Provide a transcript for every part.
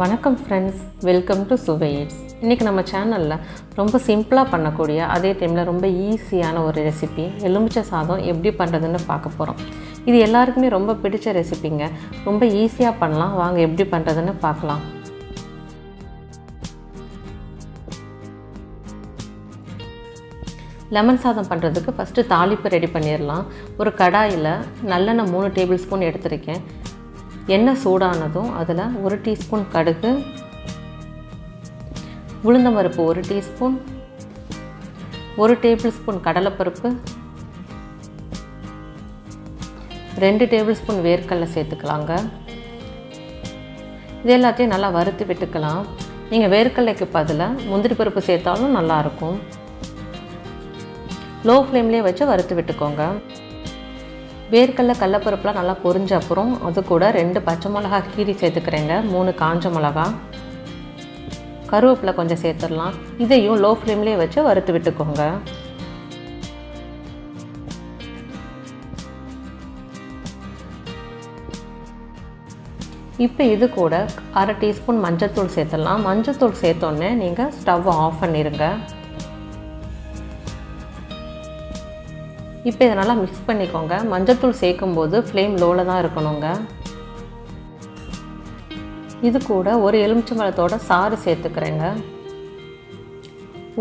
வணக்கம் friends, welcome to சுவைட்ஸ். இன்றைக்கி நம்ம சேனலில் ரொம்ப சிம்பிளாக பண்ணக்கூடிய அதே டைமில் ரொம்ப ஈஸியான ஒரு ரெசிபி எலுமிச்சை சாதம் எப்படி பண்ணுறதுன்னு பார்க்க போகிறோம். இது எல்லாருக்குமே ரொம்ப பிடிச்ச ரெசிபிங்க. ரொம்ப ஈஸியாக பண்ணலாம். வாங்க எப்படி பண்ணுறதுன்னு பார்க்கலாம். லெமன் சாதம் பண்ணுறதுக்கு ஃபஸ்ட்டு தாளிப்பு ரெடி பண்ணிடலாம். ஒரு கடாயில் நல்லெண்ணெய் 3 டேபிள் ஸ்பூன் எடுத்துருக்கேன். எண்ணெய் சூடானதும் அதில் 1 டீஸ்பூன் கடுகு, உளுந்தம்பருப்பு 1 டீஸ்பூன், 1 டேபிள் ஸ்பூன் கடலைப்பருப்பு, 2 டேபிள் ஸ்பூன் வேர்க்கடலை சேர்த்துக்கலாங்க. இது எல்லாத்தையும் நல்லா வறுத்து விட்டுக்கலாம். நீங்கள் வேர்க்கடலைக்கு பதிலாக முந்திரி பருப்பு சேர்த்தாலும் நல்லாயிருக்கும். லோ ஃப்ளேம்லேயே வச்சு வறுத்து விட்டுக்கோங்க. வேர்க்கடலை கடலைப்பருப்புலாம் நல்லா பொரிஞ்ச அப்புறம் அது கூட 2 பச்சை மிளகா கீரி சேர்த்துக்கிறேங்க, 3 காஞ்ச மிளகா, கருவேப்பிலை கொஞ்சம் சேர்த்துடலாம். இதையும் லோ ஃப்ளேம்லேயே வச்சு வறுத்து விட்டுக்கோங்க. இப்போ இது கூட 1/2 டீஸ்பூன் மஞ்சள்தூள் சேர்த்துடலாம். மஞ்சள்தூள் சேர்த்தோன்னே நீங்கள் ஸ்டவ்வை ஆஃப் பண்ணிடுங்க. இப்போ இதை நல்லா மிக்ஸ் பண்ணிக்கோங்க. மஞ்சள்தூள் சேர்க்கும்போது ஃப்ளேம் லோவில் தான் இருக்கணுங்க. இது கூட ஒரு எலுமிச்சம்பழத்தோட சாறு சேர்த்துக்கிறேங்க.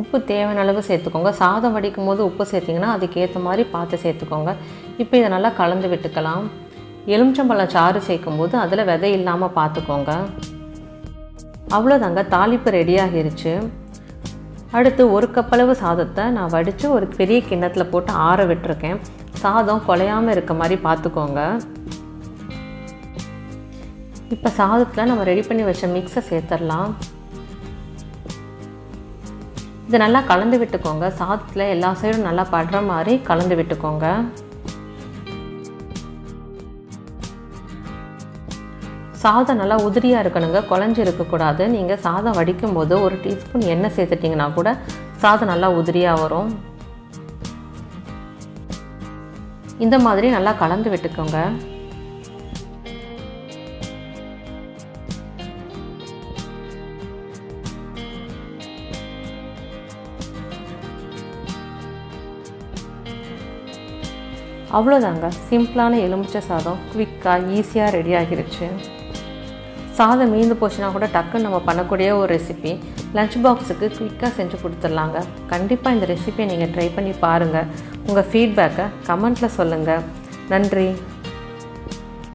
உப்பு தேவையான அளவு சேர்த்துக்கோங்க. சாதம் வடிக்கும் போது உப்பு சேர்த்திங்கன்னா அதுக்கேற்ற மாதிரி பார்த்து சேர்த்துக்கோங்க. இப்போ இதை நல்லா கலந்து விட்டுக்கலாம். எலுமிச்சம்பழம் சாறு சேர்க்கும்போது அதில் விதை இல்லாமல் பார்த்துக்கோங்க. அவ்வளோதாங்க, தாளிப்பு ரெடியாகிருச்சு. அடுத்து 1 கப் அளவு சாதத்தை நான் வடித்து ஒரு பெரிய கிண்ணத்தில் போட்டு ஆற விட்டுருக்கேன். சாதம் குலையாமல் இருக்க மாதிரி பார்த்துக்கோங்க. இப்போ சாதத்தில் நம்ம ரெடி பண்ணி வச்ச மிக்ஸை சேர்த்துடலாம். இதை நல்லா கலந்து விட்டுக்கோங்க. சாதத்தில் எல்லா சைடும் நல்லா படுற மாதிரி கலந்து விட்டுக்கோங்க. சாதம் நல்லா உதிரியாக இருக்கணுங்க, குழஞ்சி இருக்கக்கூடாது. நீங்கள் சாதம் வடிக்கும் போது 1 டீஸ்பூன் எண்ணெய் சேர்த்துட்டிங்கன்னா கூட சாதம் நல்லா உதிரியாக வரும். இந்த மாதிரி நல்லா கலந்து விட்டுக்கோங்க. அவ்வளோதாங்க, சிம்பிளான எலுமிச்சை சாதம் குவிக்காக ஈஸியாக ரெடி ஆகிருச்சு. சாதம் மீந்து போச்சுன்னா கூட டக்குன்னு நம்ம பண்ணக்கூடிய ஒரு ரெசிபி. லஞ்ச் பாக்ஸுக்கு குயிக்காக செஞ்சு கொடுத்துடலாங்க. கண்டிப்பாக இந்த ரெசிபியை நீங்கள் ட்ரை பண்ணி பாருங்கள். உங்கள் ஃபீட்பேக்கை கமெண்ட்டில் சொல்லுங்கள். நன்றி.